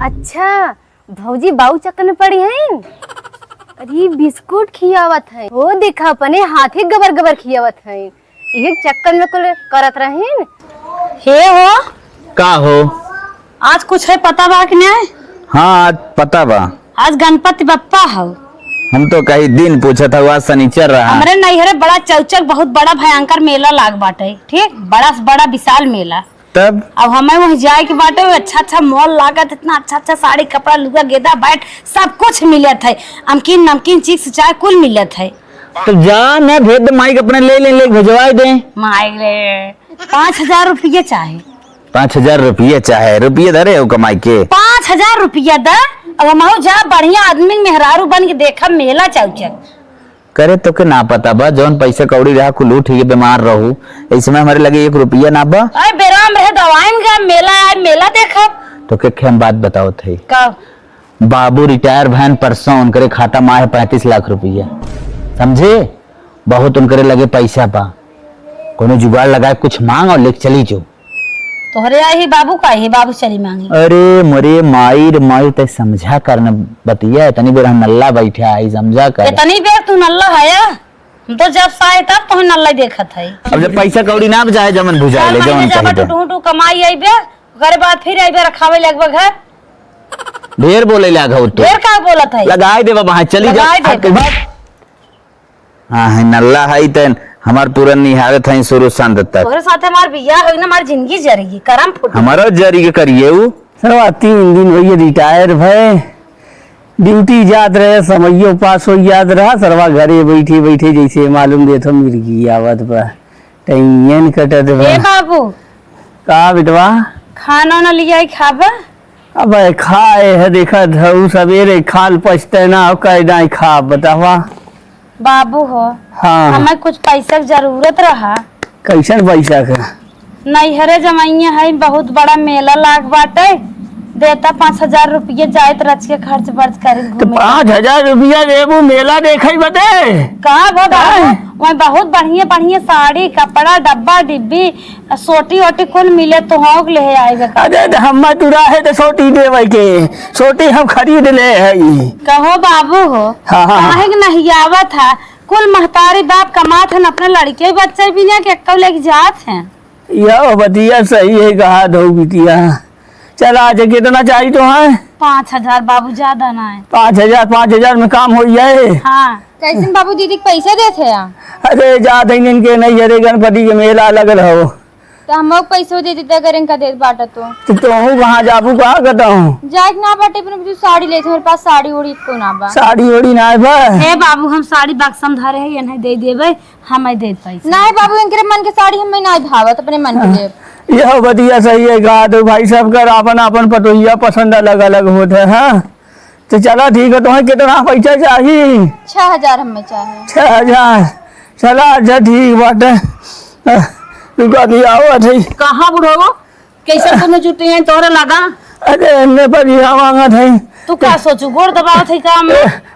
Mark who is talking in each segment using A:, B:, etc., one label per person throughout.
A: अच्छा भौजी बाऊ चक्कर में पड़ी हैं। अरे बिस्कुट खियावत है वो देखा अपने हाथे गबर गबर खियावत है ये चक्कर में कुल करत रहीन।
B: हे हो
C: का हो
B: आज कुछ है पता बा कि नहीं?
C: हाँ आज पता बा।
B: आज गणपति बप्पा हो।
C: हम तो कई दिन पूछा था आज शनिचर रहा।
B: हमरे नैहरे बड़ा चौचक बहुत बड़ा भयंकर मेला लाग बाटे। ठीक बड़ा बड़ा विशाल मेला।
C: तब
B: अब हमें वहीं जाए के बाटे अच्छा मॉल लागत इतना अच्छा साड़ी कपड़ा लुगा गेदा बैठ सब कुछ मिलत है अमकीन नमकीन चीज चाय कुल मिलत है।
C: तो जा न भेज दे माइक अपने ले भिजवाई दे।
B: माइक रे 5,000 रुपये चाहे।
C: 5,000 रुपये चाहे रुपये धरे हो कमाई के
B: 5,000 रुपया द अब हम जा बढ़िया आदमी मेहरारू बन के देखा मेला चौचक
C: करे तो के ना पता बा जौन पैसा कौड़ी रहा कुल उठ के बीमार रहू इस समय हमारे लगे 1 रुपया ना बा।
B: अरे बेराम रहे दवाई में मेला है मेला देखा
C: तो के हम बात बताओ थे
B: का
C: बाबू रिटायर भैन परसों उनके खाता माँ है 35 लाख रुपया समझे बहुत उनके लगे पैसा बा कोनो जुगाड़ लगा कुछ मांग और लेके चली जो
B: तोहरे आई बाबू का ही बाबू चली मांगी।
C: अरे मरे माई ते समझा कर न बतिया तनी बेर हम नल्ला बैठा आई समझा कर
B: इतनी बेर तू नल्ला है हम तो जब साए तब तो नल्ला देखत है।
C: अब जब पैसा कौड़ी ना बजाए जमन बुझा ले जमन चाहिए
B: टू कमाई आई बे घर बाद फिर आई बे रखावे लगभग घर
C: ढेर बोले लागा हो तो
B: ढेर का बोलत है
C: लगाई दे वहां चली जा हां है नल्ला है तन हमार पूरा निहारत है शुरू शांत तक
B: तोरे साथे हमार बियाह होई ना हमार जिंदगी जरेगी करम फुट
C: हमारा जरी के करिए ऊ
D: सरवा 3 दिन होइए रिटायर भय ड्यूटी जात रहे समयो पास हो याद रहा सरवा घरे बैठे जैसे मालूम दे तो मिर्गी आवत बा टैयन कटत बा।
B: ए बाबू
D: का बेटवा
B: खाना ना लिया खाबा
D: अब खाए है देखा धऊ सवेरे खाल पछते ना कह दाई खा बतावा
B: बाबू हो
D: हाँ
B: हमें कुछ पैसा की जरूरत रहा।
D: कैसन पैसा का
B: नैहरे जमाइया है बहुत बड़ा मेला लाग बाटे देता 5,000 रुपये जाए तो रच के खर्च बर्च करे
D: तो 5,000 रुपया देबू मेला देखे बते
B: कहा वहाँ बहुत बढ़िया बढ़िया साड़ी कपड़ा डब्बा डिब्बी सोटी वोटी कुल मिले तो हो ले आएगा।
D: अरे हम तुरा है तो सोटी देवे के सोटी हम खरीद ले है
B: कहो बाबू हो काहे के नहीं आवत है कुल महतारी बाप कमात है अपने लड़के बच्चे भी ना के लेके जात हैं।
D: यह बतिया सही है कहा दो बिटिया चल आज कितना चाहिए तो है
B: 5,000 बाबू ज्यादा ना है
D: 5,000 में काम हो जाए।
B: हाँ
A: कैसे बाबू दीदी के पैसे देते हैं
D: अरे जाते इनके नहीं अरे गणपति के मेला लगल हो
A: तो हम लोग पैसे दे देते अगर इनका दे बाटा तो
D: हूँ कहाँ जाबू कहाँ करता हूँ
A: जाए ना बाटे पर साड़ी लेते मेरे पास साड़ी उड़ी को ना बा
D: साड़ी ओड़ी ना बा
B: हे बाबू हम साड़ी बक्सम धरे है ये नहीं दे देवे हमें दे पैसा
A: ना बाबू इनके मन के साड़ी हमें ना भावत अपने मन के लिए
D: यह बतिया सही है कहा तो भाई सब कर अपन पतोहिया पसंद अलग अलग होते हैं तो चला ठीक है तुम्हें कितना पैसा चाहिए
A: 6,000 हमें चाहे
D: 6,000 चला अच्छा ठीक बात है
B: कहाँ बुढ़ो कैसे तुमने जुटी है तोरे लगा
D: अरे इन्ने पर यहाँ मांगत है
B: तू क्या सोचू गोड़ दबाव थे काम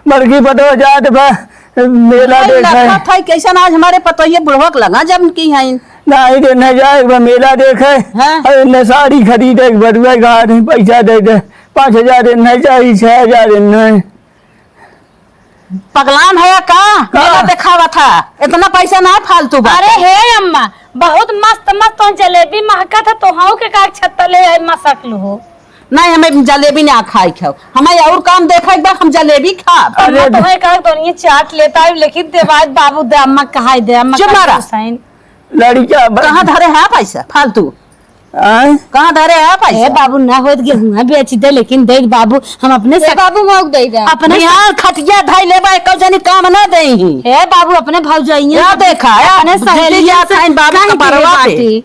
D: बड़की पतो जात बा मेला देखा
B: था कैसा आज हमारे पतोये बुढ़वक लगा जब की है
D: नहीं तो न जाए मेला देखे अरे न साड़ी खरीदे बरुआ कहा पैसा दे दे 5,000 नहीं चाहिए 6,000
B: पगलान है का मेला दिखावा था इतना पैसा ना फालतू अरे हे अम्मा बहुत मस्त मस्त जलेबी महका था तो हाउ के का छत्ता ले आई मसक लो नहीं हमें जलेबी ना खाई खाओ हमें और काम देखा एक बार हम जलेबी खा अरे तो है का तो ये चाट लेता है लेकिन देवाज बाबू दे अम्मा कहा दे अम्मा हुसैन
D: लड़का
B: कहां धरे है पैसा फालतू कहां धरे है पैसा बाबू ना होत गेहूं बेच दे लेकिन दे बाबू हम अपने से बाबू मौक दे दे अपने यार खटिया ढाई लेबा एक जनी काम ना दे हे बाबू अपने भौजाइया देखा अपने सहेलिया थाइन बाबू का परवा पे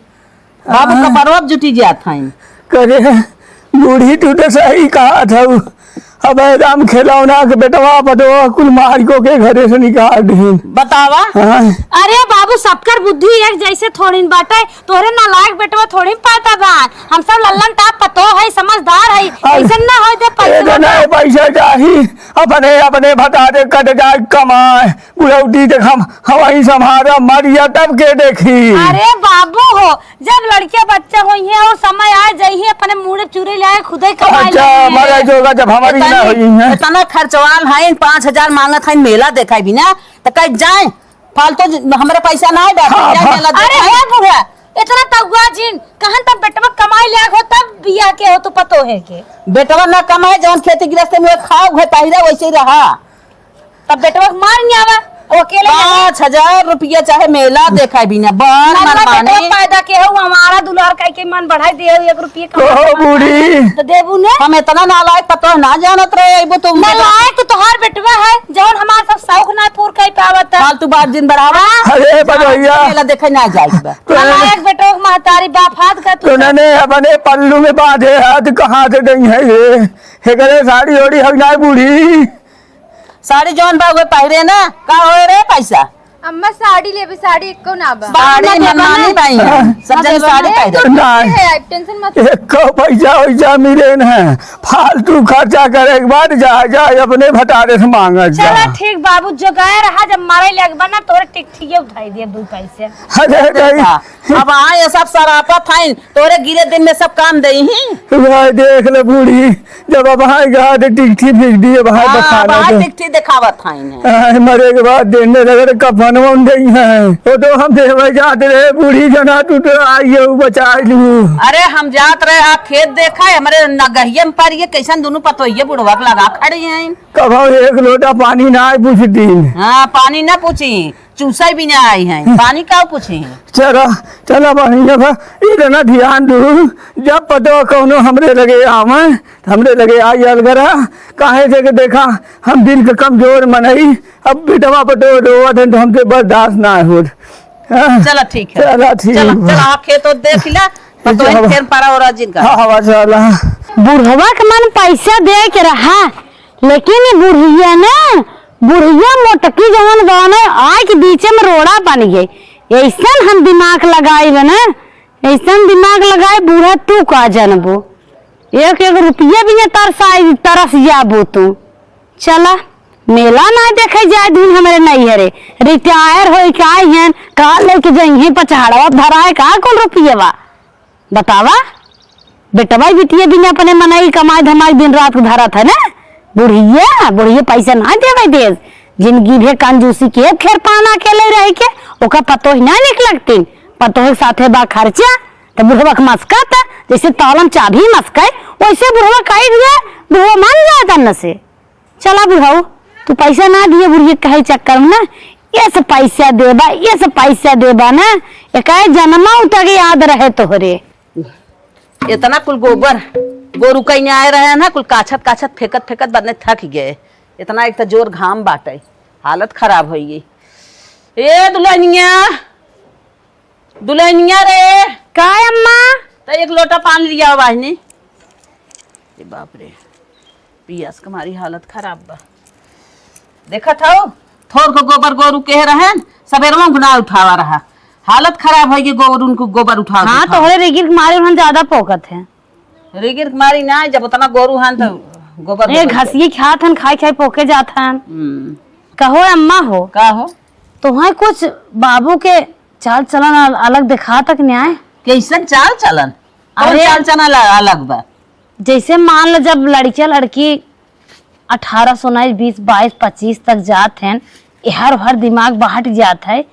B: बाबू का परवा जुटी जात थाइन
D: करे बूढ़ी तू तो सही कहा था अब राम खिलौना के बेटवा पटवा कुल मार को के घरे से निकाल दी
B: बतावा अरे बाबू सबकर बुद्धि एक जैसे थोड़ी बाटे तोरे नालायक बेटवा थोड़ी पाता बा हम सब लल्लन टाप पतो है समझदार है ऐसे ना होय दे पैसा
D: नहीं पैसा चाहिए अपने अपने बता दे कट जाए कमाए बुढ़ौती देख हम वही संभारा मरिया तब के देखी।
B: अरे बाबू हो, जब लड़कियां बच्चा हुई है और समय आ जाइए अपने मुड़े चूरे लाए खुद ही कमाई।
D: अच्छा मरा जोगा जब हमारी ना हुई है
B: इतना खर्चवाल है 5,000 मांगत है मेला देखा भी ना तो कहीं जाए फालतू हमारे पैसा ना अरे है बुढ़ा इतना तगुआ जिन कहन तब बेटवा कमाई ले हो तब बिया के हो तो पतो है के बेटवा ना कमाए जौन खेती गृहस्थी में खाओ घे पहिरा वैसे ही रहा तब बेटवा मार नहीं आवा अकेले 5,000 रुपया चाहे मेला देखा भी ना बन मनमाने पैदा के हो हमारा दुलार काई के मन बढ़ाई दे 1 रुपया
D: ओ बूढ़ी
B: तो देबू ने हम इतना नालायक पतो ना जानत रहे आइबो तुम नालायक तो तोहार बेटवा है जौन हमार सब शौक ना पूर कई पावत है फालतू बात जिन बराबर।
D: अरे बड़ैया
B: मेला देखे ना जाइबा नालायक बेटो महतारी बाफात का
D: तो ने अपने पल्लू में बांधे हाथ कहाँ से गई है ये करे साड़ी ओड़ी हो ना बूढ़ी
B: साड़ी जौन बा वे पहिरे ना का होए रे पैसा
A: अम्मा साड़ी लेबे साड़ी एको ना बा
B: साड़ी मनमानी पाई सब जन साड़ी पहिरे
D: नहीं
A: टेंशन मत
D: एको पैसा वैसा मिले न फालतू खर्चा करे के बाद जा जा अपने भटारे से मांगा जा।
B: चलो ठीक बाबू जो गए रहा जब मारे लग बना तोरे टिक ठीक उठाई दिए 2 पैसे।
D: अरे नहीं
B: अब आए सब सरापा थाइन तोरे गिरे दिन में सब काम दई ही
D: भाई देख ले बूढ़ी जब अब वहाँ गया तो टिकठी फेंक दिए वहाँ बखाना
B: टिकठी दिखावत थाइन
D: मरे के बाद देने लगे कफन में गई है वो तो हम देवे जाते रहे बूढ़ी जना तू तो आइए बचा लू।
B: अरे हम जात रहे आप खेत देखा है हमारे नगहिया में पर ये कैसन दोनों पतोइये बुढ़वा के लगा खड़े हैं
D: कब एक लोटा पानी ना आए पूछती।
B: हाँ पानी ना पूछी चूसा भी ना आई है पानी का पूछी
D: चलो चलो बढ़िया इतना ध्यान दू जब पतो कौनो हमरे लगे आवे हमरे लगे आई अलगरा काहे से के देखा हम दिल के कमजोर मनई अब बेटवा पतो रोवत है तो हमसे बर्दाश्त ना हो।
B: चलो ठीक है
D: चलो ठीक
B: चलो खेत तो देख ला पतो फिर पारा और जिन का
D: हाँ चला
E: बुढ़वा के मन पैसा दे के रहा लेकिन बुढ़िया ना बुढ़िया मोटकी जवन गाने आय के बीच में रोड़ा बन गई ऐसा हम दिमाग लगाए ना ऐसा दिमाग लगाए बूढ़ा तू का जानबो 1 रुपया भी तरस जाबो तू चला मेला ना देखे जाए दिन हमारे नहीं हरे रिटायर हो के आए हैं का लेके जाइए पचहाड़वा धराए का कौन रुपया बा बतावा बेटवा बिटिया बिना अपने मनाई कमाई धमाई दिन रात धरा था ना बुढ़िया बुढ़िया पैसा ना देवे देश जिंदगी भे कंजूसी के खेर पाना के ले रह के ओका पतो ही ना निकलती पतो के साथे बा खर्चा तो बुढ़वा के मस्का था जैसे तालम चाबी मस्का वैसे बुढ़वा काई दिया बुढ़वा मान जाता न से चला बुढ़ाओ तू पैसा ना दिए बुढ़िया कहे चक्कर में ना ये सब पैसा देबा ना एक जन्मा उठा के याद रहे तोहरे
B: इतना कुल गोबर गोरू कहीं आए रहे ना कुल काछत फेंकत बदने थक गए इतना एक तो जोर घाम बाटे हालत खराब हो गई। ए दुल्हनिया रे
E: का अम्मा
B: तो 1 लोटा पानी लिया वाहिनी बाप रे पियास तुम्हारी हालत खराब बा देखा था थोड़ को गोबर गोरू कह रहे सवेरे गुना उठावा रहा हालत खराब होगी गोबर उनको गोबर उठा
E: हाँ तोहरे रिगिर मारे उन्हें ज्यादा पोकत है
B: रिगिर मारी ना जब उतना गोरू हन तो गोबर
E: ये घसिए खात हन खाई पोके जात हन कहो अम्मा हो
B: का हो
E: तुम्हें कुछ बाबू के चाल चलन अलग दिखा तक न्याय
B: कैसन चाल चलन अरे चाल चलन अलग बा
E: जैसे मान लो जब लड़की 18 19 20 22 25 तक जात हैं हर दिमाग बाहट जात है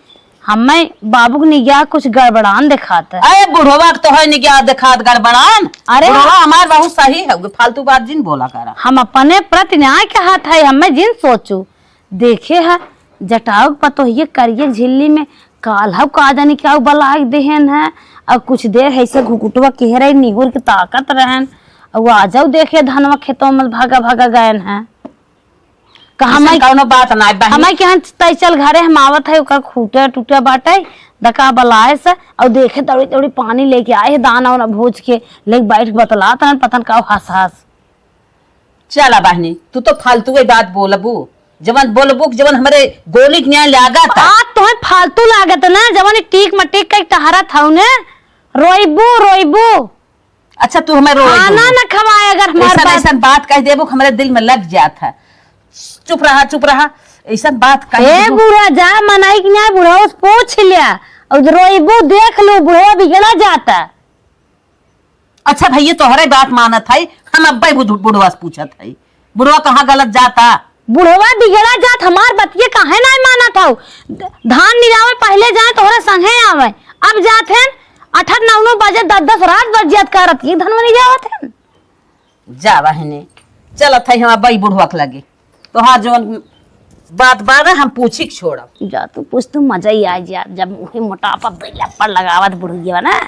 E: हमें बाबू की निगाह कुछ गड़बड़ान दिखाता है।
B: अरे बुढ़वा तो है निगाह दिखात गड़बड़ान अरे हमार बहुत सही है फालतू बात जिन बोला करा हम
E: अपने प्रति न्याय के हाथ है हमें जिन सोचू देखे है जटाऊ पतो ये करिए झिल्ली में काल्हा का जानी क्या बलाक देहन है और कुछ देर ऐसे घुकुटवा कह रहे निहुर की ताकत रहन और आ जाओ देखे धनवा खेतों में भागा गए हैं
B: बात ना
E: हमें क्या तय चल घरे हम आवत है खूटे टूटे बाटे दका बलाए से और देखे तड़ी पानी लेके आए दाना वाना भूज के लेके बैठ बतला पतन का हंस
B: चला बहनी तू तो फालतू की बात बोलबू जवन बोलबू जवन हमारे गोली न्याय लागत
E: तुम्हें फालतू लागत ना जवन टीक मटीक का टहरा था उन्हें रोइबू
B: अच्छा तू हमें रोए
E: खाना न खवाए अगर हमारे पास
B: ऐसा बात कह देबो हमारे दिल में लग जाता है। चुप रहा ऐसा बात कह
E: ए बुढ़ा जा मनाई कि नहीं बुढ़ा उस पूछ लिया और रोइबो देख लो बुढ़वा बिगड़ा जाता।
B: अच्छा भैया तोहरे बात मानत है हम अब्बे बुढ़वा से पूछत है बुढ़वा कहाँ गलत जाता।
E: बुढ़वा बिगड़ा जात हमार बतिये काहे ना माना था। धान निरावे पहले जाए तोहरे संगे आवे अब जात हैं 8-9 बजे 10 रात बज जात करत ये धनवा नहीं जावत हैं।
B: जा बहने चलत है हम अब्बे बुढ़वा के लगे तोहार जो बात है हम पूछी के छोड़ब।
E: जा तू पूछ तू मजा ही आ जा जब मुहे मोटापा बैला पर लगावत बुढ़िया ना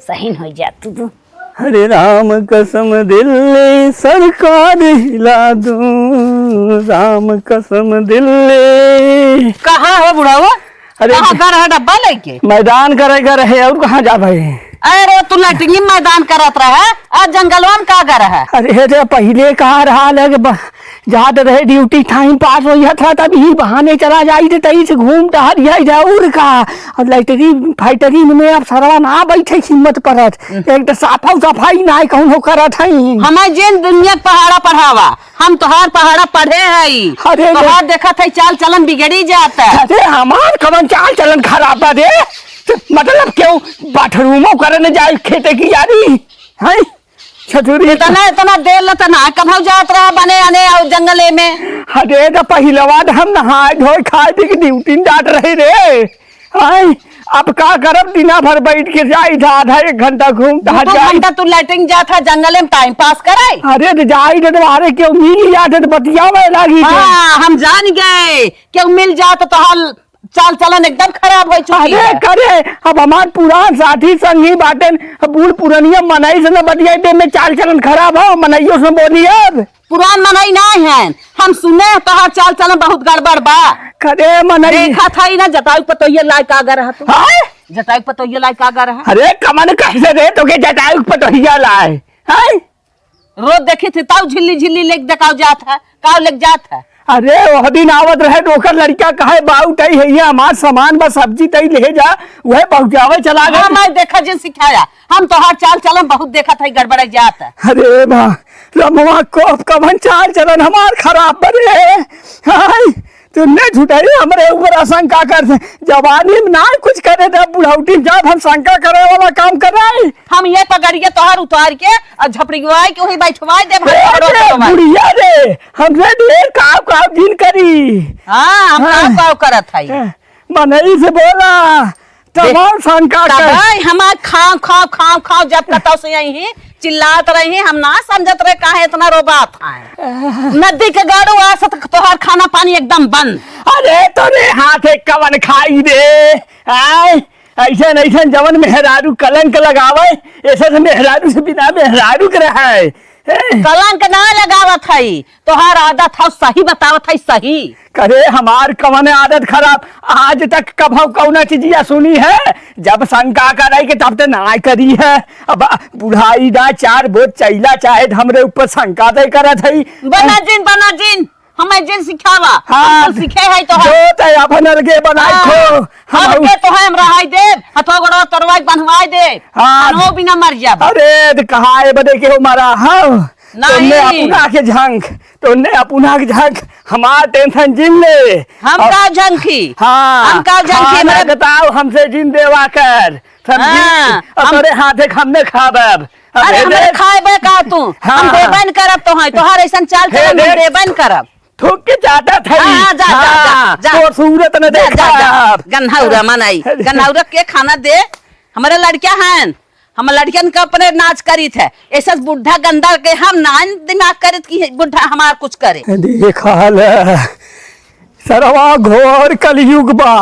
E: सही हो जा तू।
D: हरे राम कसम दिल ले सरकार हिला दूं, राम कसम दिल ले।
B: कहाँ है बुढ़ावा?
D: अरे
B: कहाँ कर है डब्बा लेके?
D: मैदान करेगा रहे और कहाँ जा भाई?
B: अरे तू लटगी मैदान करत रहा आज जंगलवा में का कर है?
D: अरे पहले कहा रहा लगे जात रहे ड्यूटी टाइम पास हो था तब ही बहाने चला जाई थे तई से घूम टहर जाऊर का और लाइटरी फाइटरी में अब सरवा ना बैठे हिम्मत परत एक तो सफाई ना कहूं हो करत हई।
B: हमें जिन दुनिया पहाड़ा पढ़ावा हम तोहार पहाड़ा पढ़े हई।
D: अरे
B: तोहार देखत है चाल चलन बिगड़ी जाता है।
D: अरे हमार कवन चाल चलन खराब बा दे मतलब क्यों बाथरूमों करने जाए खेते की यारी है छतुरी
B: इतना देर ल तना कभौ जात रहा बने आने और जंगले में।
D: अरे तो पहलवा हम नहाए धोए खाए पी के ड्यूटी डाट रहे रे हाय अब का करब दिना भर बैठ के जाई था आधा 1 घंटा घूमता जाई
B: तू लैट्रिन जा था जंगले में टाइम पास कराई।
D: अरे तो जाई तो तुम्हारे क्यों मिल जाते तो बतियावे लगी।
B: हाँ हम जान गए क्यों मिल जात तो हाल चाल चलन एकदम खराब हो चुकी है।
D: करे अब हमार पुरान साथी संगी बाटन बूढ़ पुरानिया मनाई से न बतियाई दे में चाल चलन खराब हो मनाइयो से बोली अब
B: पुरान मनाई नहीं है हम सुने तोहार चाल चलन बहुत गड़बड़ बा।
D: करे मनाई
B: देखा था ही ना जटायु पतोहिया लायक आगर है तू। जटायु पतोहिया लायक आगर है।
D: अरे कमन कैसे रे तो के जटायु पतोहिया लाए हाय
B: रोज देखी थी ताऊ झिल्ली लेके देखाव जात है काव लेके जात है।
D: अरे वह दिन आवत रहे डोकर लड़का कहे बाऊ तई है हमार सामान बस सब्जी तई ले जा वह पहुंचावे चला गया।
B: मैं देखा जिन सिखाया हम तोहार चाल चलन बहुत देखा था गड़बड़ा जात है।
D: अरे बा रमवा को कमन चाल चलन हमार खराब बने हाय तुमने झूठाई हमारे ऊपर आशंका कर जवानी में ना कुछ करे थे बुढ़ौती जब हम शंका करे वाला काम कर रहे
B: हम ये पकड़िए तोहार उतार के और झपड़ी के वही बैठवाई दे
D: बुढ़िया रे हमसे ढेर काव दिन करी।
B: हाँ हम काव करत है
D: मनई से बोला तमाम शंका कर
B: हमार खाओ जब कतौ से यही चिल्लात रही हम ना समझत रहे काहे इतना रोबात है। नदी के गाड़ू आसत तोहार खाना पानी एकदम बंद।
D: अरे तोरे हाथ एक कवन खाई दे ऐसे ऐसे जवन मेहरारू कलंक लगावे ऐसे मेहरारू से बिना मेहरारू के रहे
B: कलंक ना लगावत है तोहार आदत है सही बतावत है सही।
D: करे हमार कवन आदत खराब आज तक कभौ कौन चीजिया सुनी है जब शंका करे के तब तो ना करी है। अब बुढ़ाई दा 4 बोझ चैला चाहे हमरे ऊपर शंका दे करत है।
B: बना जिन हमें जिन सिखावा
D: हाँ
B: तो सीखे है तो
D: अपन अलगे बनाई खो
B: हम के तो हम रहाई दे हथो गड़ो तरवाई बनवाई दे हाँ बिना मर जा।
D: अरे कहा है बदे के हमारा हाँ तुमने अपना के झंक हमार टेंशन जिन ले
B: हम का झंकी।
D: हाँ
B: हम का झंकी
D: मैं बताओ हमसे जिन देवा कर अरे हाथे हमने खाबब
B: अरे हमरे खाएबे का तू हम देबन करब तो है तोहार ऐसन चाल चलन हम देबन करब
D: थूक के जाता था
B: जा
D: और सूरत न देखा
B: गन्हाउरा मनाई गन्हाउरा के खाना दे हमारे लड़कियां हैं हम लड़कियन का अपने नाच करी थे ऐसा बुढ़ा गंदा के हम ना दिमाग करत की बुढ़ा हमार कुछ करे
D: देखा सरवा घोर कलयुग बा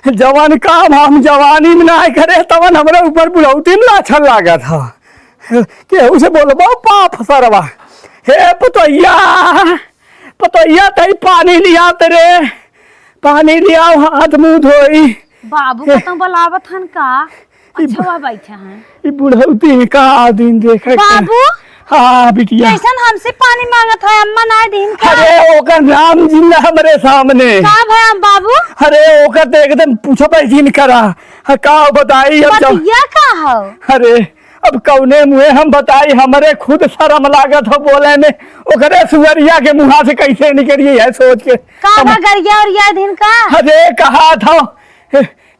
D: जवान काम हम जवानी में ना करे तवन हमारे ऊपर बुढ़ौती में अच्छा लगा था केहू से बोलबो पाप सरवा हे पतोइया तई पानी लिया तेरे पानी लिया हाथ मुंह धोई
E: बाबू को तो बुलावत हन का अच्छा बैठा है
D: ये बुढ़ौती का दिन देखे
E: बाबू
D: हाँ बिटिया
E: कैसन हमसे पानी मांगत है अम्मा ना दिन का।
D: अरे ओकर राम जिंदा हमारे सामने
E: का भैया बाबू।
D: अरे ओकर तो एकदम पूछो पैसी करा का बताई अब
E: बतिया का हो।
D: अरे अब कौने मुँहे हम बताई, हमरे खुद शर्म लागत हो बोले में, ओकरे सुअरिया के मुँहा से कैसे निकलिए है सोच के।
E: का गरिया और या दिन का
D: अरे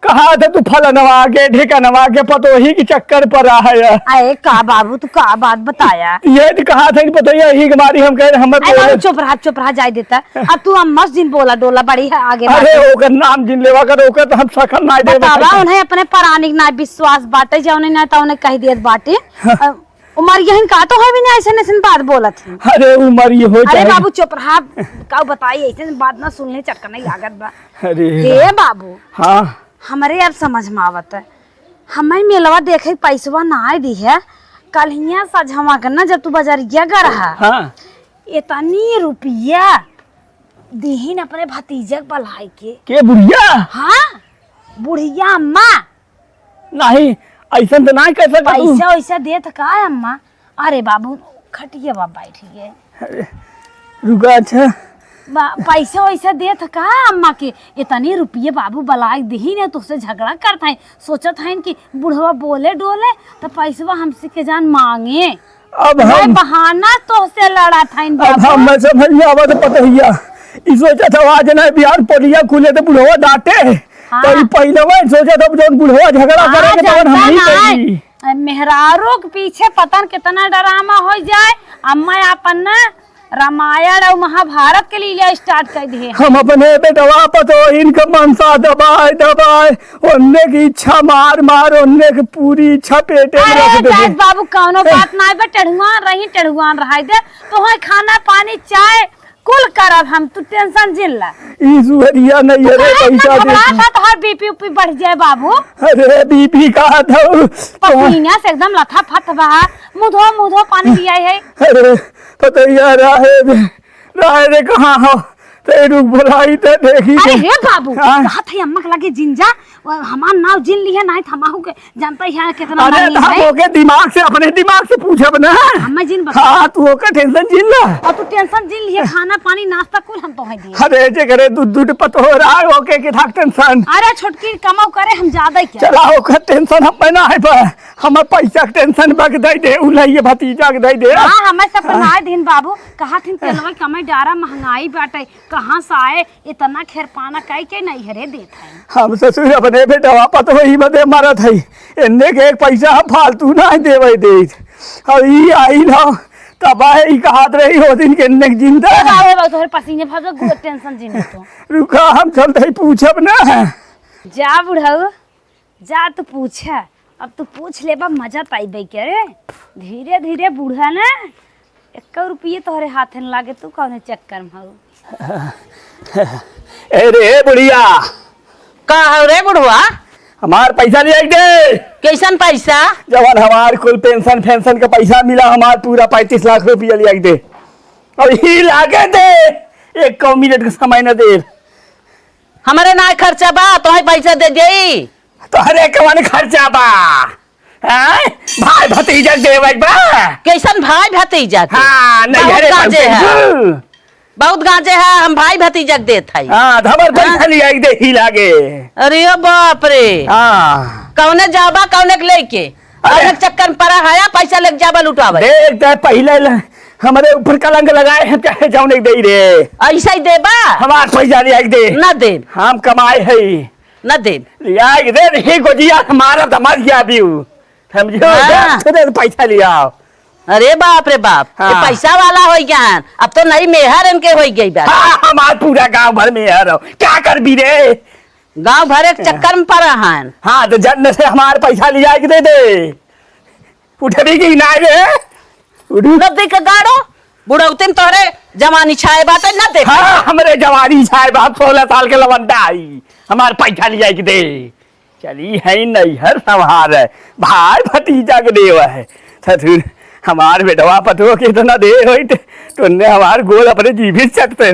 D: कहा था तू फलनवा के ढेकनवा के पतोही के चक्कर पर रहा है।
E: अरे का बाबू तू का बात बताया,
D: ये तो कहा था कि पतोही ही हमारी, हम कह रहे हमें
E: चुप रहा जाए देता। अब तू हम मस्त दिन बोला डोला बड़ी है आगे।
D: अरे ओकर नाम जिन लेवा कर ओकर तो हम सकल ना दे
E: बतावा उन्हें अपने परानिक ना विश्वास बाटे जा उन्हें ना तो उन्हें कह दियत बाटे। उमर यही का तो है भी नहीं ऐसे नहीं बात बोलत है।
D: अरे उमर ये हो
E: अरे बाबू चुप रहा, का बताई ऐसे बात ना सुनले चटका नहीं लागत बा।
D: अरे
E: ए बाबू
D: हाँ
E: हमारे अब समझ में आवत है, हमें मेलवा देखे पैसवा ना दी है कल हिया सजवा करना जब तू बाजारिया गा रहा।
D: हाँ
E: इतनी रुपया दीहिन अपने भतीजे बलाई के
D: बुढ़िया।
E: हाँ बुढ़िया अम्मा
D: नहीं ऐसा तो नहीं कर सकता तू।
E: पैसा वैसा देत का है अम्मा। अरे बाबू खटिए बाप बैठिए
D: रुका। अच्छा
E: पैसा वैसा देत का अम्मा के इतनी रुपये बाबू बलाई दी ने तुझसे झगड़ा करता है, सोचत है कि बुढ़वा बोले डोले तो पैसा हमसे के जान मांगे।
D: अब हम
E: बहाना तो से लड़ा था इन
D: अब हम मैं समझ आवत पतहिया ई सोचा था आज ना बिहार पोलिया खुले तो बुढ़वा डांटे।
E: हाँ।
D: तो पहले मैं सोचा था जब बुढ़वा झगड़ा करेंगे तो हम ही करेंगे।
E: मेहरारू के पीछे पता न कितना ड्रामा हो जाए। अम्मा अपन ना रामायण और महाभारत के लिए स्टार्ट कर दिए।
D: हम अपने बेटवा पतो इनका मनसा दबाए उनने की इच्छा मार उनने की पूरी इच्छा पेटे में रख दे।
E: बाबू कौनो बात ना है, टेढ़ुआन रहा दे तो है खाना पानी चाय कुल करब हम, तू टेंशन जिन ला।
D: ई सुहरिया नहीं है रे पैसा दे
E: तो हर बीपी उपी बढ़ जाए बाबू।
D: अरे बीपी कहा था
E: पसीना से एकदम लथा फट बहा, मुधो पानी लिया है।
D: अरे पतैया राहे कहाँ हो ते रुक बुलाई ते देखी।
E: अरे हे बाबू
D: हाँ?
E: कहा था अम्मा के लगे जिन जा, हमार नाव जिन ली है नहीं थमाहू के जानता है कितना
D: अरे
E: नहीं है।
D: ओके दिमाग से अपने दिमाग से पूछब ना।
E: अम्मा जिन बता।
D: हाँ तू ओके टेंशन जिन ला
E: और तू टेंशन जिन लिए खाना पानी नाश्ता कुल हम तो है दिए।
D: अरे जे करे दूध पत हो रहा है ओके के थाक टेंशन।
E: अरे छोटकी कमाओ करे हम ज्यादा ही क्या।
D: चला ओके टेंशन हम पे ना है पर हमर पैसा के टेंशन बक दे दे उलैये भतीजा के दे दे।
E: हां हमें सब बनाए दिन बाबू कहा थिन तेलवा कमे डारा महंगाई बाटे कहां से आए इतना खेर पाना काई के नहीं हरे देत है।
D: हम ससुर अपने बेटा वापस वही बदे मरत है इन्ने के एक पैसा हम फालतू ना देवे दे। और ई आई ना तब आई कहत रही हो दिन के इन्ने जिंदा है।
E: आवे बा तोहर पसीने भग गो टेंशन जिने तो।
D: रुका हम चलते पूछब ना।
E: जा बुढ़ऊ जा तू पूछ, अब तू पूछ ले बा मजा ताई के रे। धीरे धीरे बूढ़ा ना 1 रुपये तोहरे हाथ न लागे तू कौन चक्कर में हो।
D: अरे बुढ़िया
B: का हो रे बुढ़वा,
D: हमार पैसा ले आई दे।
B: कैसन पैसा?
D: जवन हमार कुल पेंशन का पैसा मिला हमार पूरा 35 लाख रुपया ले आई दे। और ही लागे दे 1 मिनट का समय न दे।
B: हमारे ना खर्चा बा तो पैसा दे दे।
D: तोहरे कवन खर्चा बा भाई भतीजा देवे बा।
B: कैसन भाई भतीजा के?
D: हाँ नहीं
B: बहुत
D: अरे
B: गांजे है, बहुत गांजे है, हम भाई भतीजा देत है।
D: हाँ धबर पैसा ले आई दे ही लागे।
B: अरे बाप रे,
D: हाँ
B: कौने जाबा कौने के लेके कौने चक्कर में पड़ा है पैसा लेके जाबा लुटावे।
D: देख दे पहले हमारे ऊपर कलंक लगाए हैं चाहे जाओ नहीं दे रे।
B: ऐसा ही देबा?
D: हमार पैसा ले आई दे।
B: न दे,
D: हम कमाए है
B: न दे।
D: ले आई दे नहीं को दिया हमारा दमाद गया भी समझो।
B: हाँ।
D: तो पैसा ले आओ।
B: अरे बाप रे बाप,
D: हाँ।
B: ये पैसा वाला हो गया, अब तो नई मेहर इनके हो गई बात।
D: हाँ हमार पूरा गांव भर में है रहो क्या कर भी रे।
B: गांव भर एक चक्कर में पड़ा है।
D: हाँ तो जन्म से हमारे पैसा ले जाके दे दे। उठे भी की ना रे
B: नदी का गाड़ो बुढ़ौती में तोहरे जवानी छाए बाटे न दे।
D: हाँ हमरे जवानी छाए बाप 16 साल के लवंडा आई हमारे पैसा ले जाके दे। चली है नहीं हर संहार है भाई भतीजा के देव है ससुर हमार बेटवा पतो के इतना दे होई तो हमार गोल अपने जीवित सकते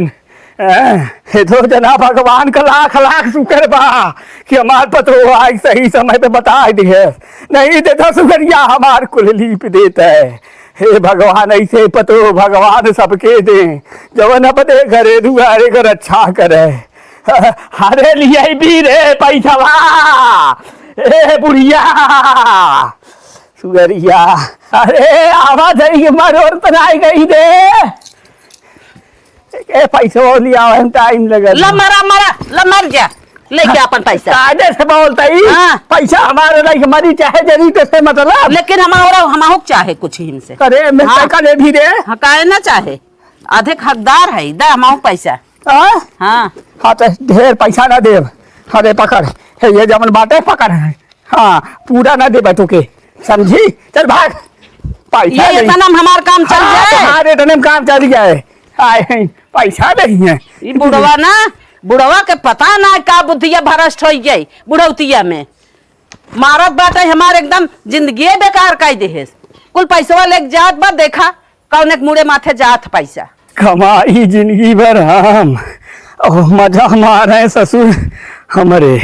D: हे तो जना भगवान का लाख लाख शुक्र बा कि हमार पतो आज सही समय पे बता दिए। नहीं देता शुक्रिया हमार कुल लीप देता है। हे भगवान ऐसे पतो भगवान सबके दे जवन अपने घरे दुआरे कर अच्छा करे। हरे लिए भी रे पैसा ए बुढ़िया सुगरिया अरे आवाज है कि मरोर तनाई गई दे ए पैसा लिया टाइम लगल
B: ला मर जा लेके अपन पैसा
D: कायदे से बोलता ही
B: हाँ।
D: पैसा हमारे लाइक मरी चाहे जरी तो से मतलब
B: लेकिन हमारा चाहे कुछ इनसे
D: अरे मैं
B: हाँ।
D: करे भी दे
B: हाँ काहे ना चाहे अधिक हकदार है दे हमारा पैसा
D: हाँ
B: हाँ
D: तो ढेर पैसा ना दे अरे पकड़ हे ये जमन बाटे पकड़ है हाँ पूरा ना दे तुके समझी चल भाग पैसा
B: ये इतना हमार काम चल जाए
D: तुम्हारे इतने में काम चल जाए आए पैसा नहीं है
B: ई बुढ़वा के पता ना का बुद्धिया भ्रष्ट हो गई बुढ़ौतिया में मारत बाटे हमारे एकदम जिंदगी बेकार कर दे है कुल पैसा लेके जात बा देखा कौन मुड़े माथे जात पैसा
D: कमाई जिंदगी भर हम मजा हमारे ससुर हमारे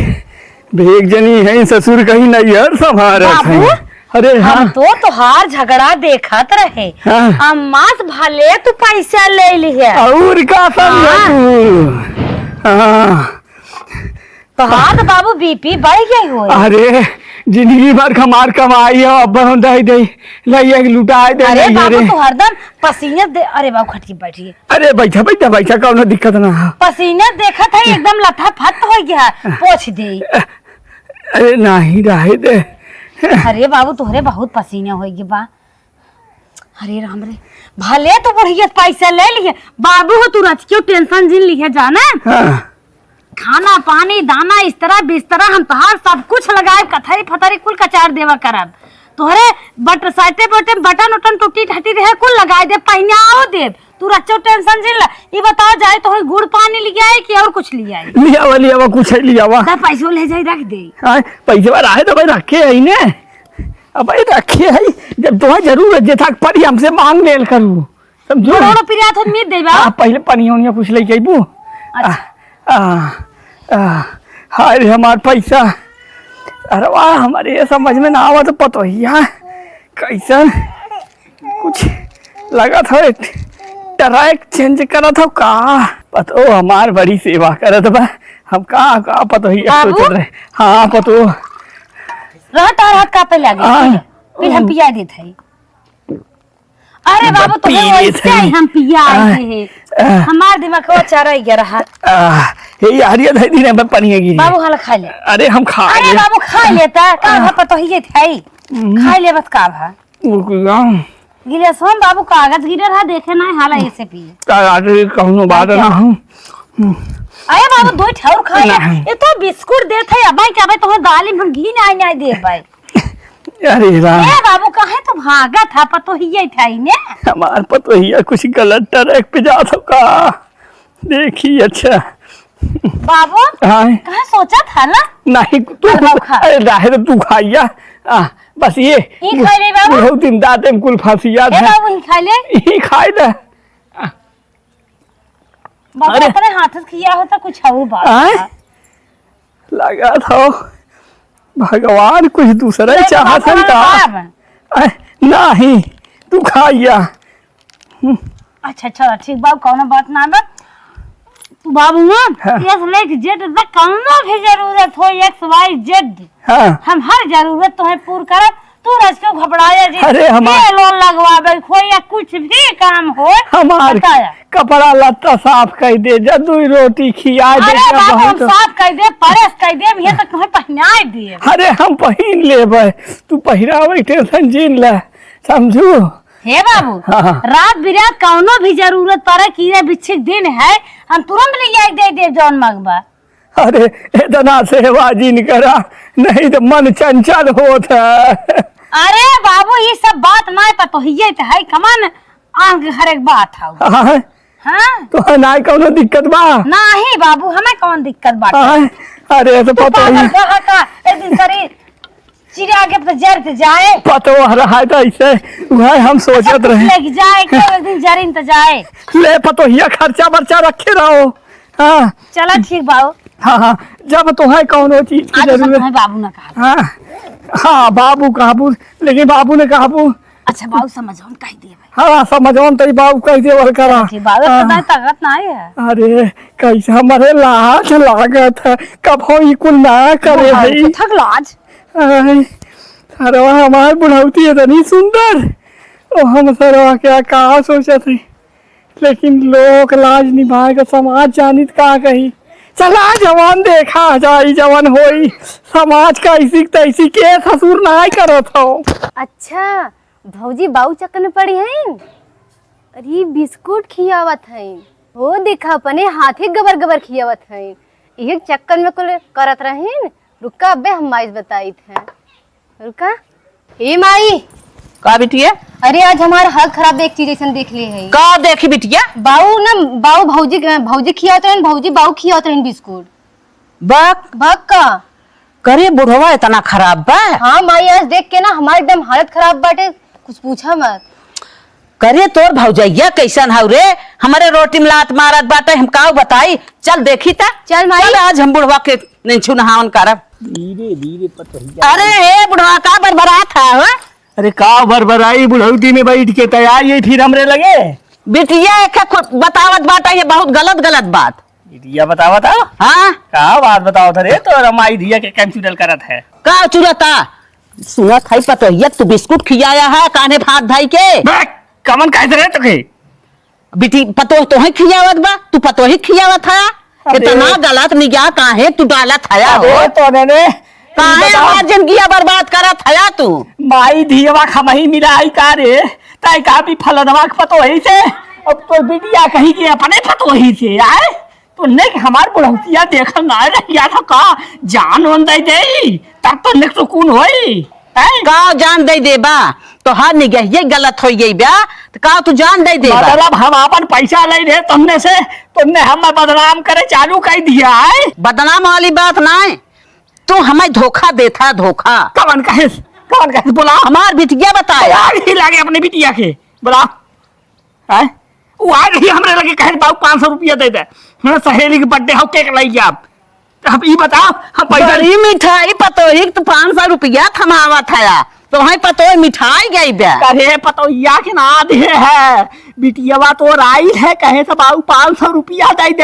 D: भेग जनी है ससुर कहीं नहीं है संभार अरे हाँ
E: हम तो तुहार झगड़ा देखत रहे
D: हाँ।
E: अम्मा से भले तू पैसा ले लिया
D: और का समझ हाँ
E: तुहार तो बाबू बीपी बढ़ गई हो
D: अरे जिंदगी भर हमार कमाई है अब दे दे लइया लुटाए दे
E: अरे बाबू तू हरदम पसीने दे अरे बाबू खटकी बैठिए
D: अरे बैठा कौनो दिक्कत ना
E: पसीने देखत है एकदम लथा फट हो गया पोछ दे
D: अरे नहीं रहे दे
E: अरे बाबू तुहरे बहुत पसीना होगी बा अरे राम रे भले तो बढ़िया पैसा ले लिए बाबू हो तू रच क्यों टेंशन जिन लिखे जाना
D: हाँ।
E: खाना पानी दाना इस तरह बिस्तरा हम तहार सब कुछ लगाए कथरी फतरी कुल कचार देवा करब तोहरे साइटे बोटे बटन उटन टूटी ठटी रहे कुल लगाए दे पहिने आओ दे तू रचो टेंशन जिन ये बताओ जाए तो गुड़ पानी लिया है कि और कुछ लिया है
D: लिया कुछ है लिया
E: पैसों ले जाए रख दे
D: पैसे बार आए तो भाई रखे है ने अब भाई रखे है जब तुम्हें जरूरत जे था परी हमसे मांग लेल करू समझो
E: रोड पिरिया तो मीत दे बा
D: पहले पनियोनिया कुछ ले के आइबू हाय हमार पैसा अरे वाह हमारे ये समझ में ना आवा तो पतो ही यार कैसन कुछ लगा था ट्रैक चेंज करा था का पतो हमार बड़ी सेवा करत बा हम का पतो ही सोच रहे हाँ पतो
E: रहत और हाथ कापे लगे फिर हम पिया देत है अरे बाबू तो वैसे ही हम पिया आए थे हमार दिमाग को चारा ही रहा
D: ये यार ये धई दिन में पानी गिरी
E: बाबू हाल खा ले
D: अरे हम खा
E: अरे बाबू खा लेता का भा पतो ही थे खा ले बस का भा गिरे सोम बाबू कागज गिरे रहा देखे ना हाल ऐसे पिए
D: अरे कहनो बात ना हम
E: अरे बाबू दो ठौर खा ले ये तो बिस्कुट देत है अबाई के अबाई तो दाली में घी ना दे भाई
D: अरे राम
E: ए बाबू कहे तो भागा था पतो ही था ने
D: हमार पतो ही कुछ गलत ट्रैक पे जा सका देखी अच्छा
E: बाबू
D: हाँ
E: कहे सोचा था ना
D: नहीं तू अरे राहे तो तू खाइया बस ये
E: खा ले बाबू
D: बहुत दिन दाते में कुल फांसिया
E: ए बाबू ही खा ले
D: ही खाए दे
E: बाबू अपने हाथ से किया होता कुछ और बात
D: लगा था भगवान कुछ दूसरा ही चाहत है का नहीं तू खाइया
E: अच्छा चलो ठीक बाबू कौन बात ना बा तू बाबू ना यस लेट जेड तक कौनो भी जरूरत हो एक्स वाई जेड हम हर जरूरत तुम्हें पूर्ण करब तू रज को घबराया जी
D: अरे हमार
E: लोन लगवावे हो या कुछ भी काम हो
D: हमार कपड़ा लत्ता साफ कर दे जदुई रोटी खिया दे
E: अरे बाबू हम साफ कर दे परेश कर दे ये तक तुम्हें पहनाए दे
D: अरे हम पहन लेबै तू पहिरावे टेंशन जिन ले समझू
E: हे बाबू रात बिरात कौनो भी जरूरत पड़े कीड़े बिच्छे दिन है हम तुरंत ले आई दे दे जौन मंगवा
D: अरे इतना सेवा जिन करा नहीं तो मन चंचल होता है
E: अरे बाबू ये सब बात ना पतो ही है कमान आंग हर एक बात है हाँ
D: तो ना कौनो दिक्कत बा
E: नहीं बाबू हमें कौन दिक्कत बात
D: अरे तो पता ही
E: एक दिन शरीर चिड़िया आगे तो जर के जाए
D: पतो रहा है तो ऐसे वह हम सोचत रहे
E: लेके जाए एक दिन जरिन तो जाए
D: ले पतो हिया खर्चा बर्चा रखे रहो हाँ
E: चला ठीक बाबू
D: हाँ जब तुम्हें कौनो चीज की जरूरत
E: बाबू ने कहा
D: हाँ बाबू काबू लेकिन बाबू ने काबू
E: अच्छा बाबू समझो हम कह दिए
D: हाँ समझो तेरी बाबू कह दे वर करा
E: ताकत ना है
D: अरे कैसे हमारे लाज लागत है कब हो कुल ना करे भाई
E: थक लाज
D: सरवा हमार बुढ़ौती है तनी सुंदर और हम सरवा क्या कहा सोचा थे, लेकिन लोक लाज निभाएगा समाज जानित का कही। चला जवान देखा जाई जवान होई, समाज का इसी तैसी के ससुर नाय करो था।
A: अच्छा भौजी बाऊ चक्कर में पड़ी हैं। अरे बिस्कुट खियावत हैं। हो देखा अपने हाथे गबर गबर खियावत हैं। एक चक्कर में कुल करत रहीन। रुका अबे हम माई बताई थे। रुका ए माई
B: का बिटिया?
A: अरे आज हमारा हाल खराब देख चीज ऐसा देख ली है।
B: का देखी बिटिया?
A: बाऊ ना बाऊ भौजी खियावत रहे, भौजी बाऊ खियावत रहे बिस्कुट।
B: बक
A: भग का
B: करे बुढ़वा इतना खराब बा?
A: हाँ माई आज देख के ना हमारी एकदम हालत खराब बाटे, कुछ पूछा मत।
B: करे तोर भौजैया कैसन हौ रे? हमारे रोटी में लात मारत बाटे, हम का बताई? चल देखी ता।
A: चल माई
B: चल आज हम बुढ़वा के नेछू नहावन करब।
D: धीरे धीरे पतोहिया।
B: अरे हे बुढ़वा का बरबरात है?
D: अरे का बरबराई बुढ़ौती में बैठ के तैयार ये फिर हमरे लगे।
B: बिटिया एक बतावत बाटे, ये बहुत गलत बात।
D: बिटिया बतावा था।
B: हाँ
D: का बात बताओ था रे? तो रमाई धिया के कैंसिल करत है।
B: का चुरता सुनत है पतोहिया तू बिस्कुट खियाया है कान्हे भात धाई के?
D: कमन कहते रहे तो के
B: बिटी पतो तो है खियावत बा, तू पतो ही खियावत है। इतना गलत निगाह काहे तू डालत हया हो?
D: तो ने
B: काहे हमार जिंदगी बर्बाद करत हया तू?
D: माई धियवा खमही मिलाई का रे ताई का भी फलनवा पतो ही से। अब तो बिटिया कही के अपने पतो ही से आए तो ने हमार बुढ़ौतिया देखल ना रहिया था का जान वन दे दे तब तो ने सुकून होई।
B: का जान दे देबा तो हर निगाह ये गलत हो गई बा, तो का तू जान दे देबा?
D: मतलब हम अपन पैसा ले रहे तुमने से, तुमने हमें बदनाम करे चालू कर दिया है।
B: बदनाम वाली बात ना है, तू हमें धोखा देता धोखा।
D: कवन कहे बोला
B: हमार बिटिया बताया
D: ही लागे अपने बिटिया के बोला है। वो आ रही हमरे लगे कहे बाबू 500 रुपया दे दे, सहेली के बर्थडे हो केक लाई आप। अब ये बताओ हम पैसा
B: बड़ी मिठाई पतोही तो 500 रुपया थमावा था, तो है पतो मिठाई गई बे।
D: अरे पतोहिया के ना दे है बिटियावा तो राइल है कहे सब बाबू 500 रुपया दे दे।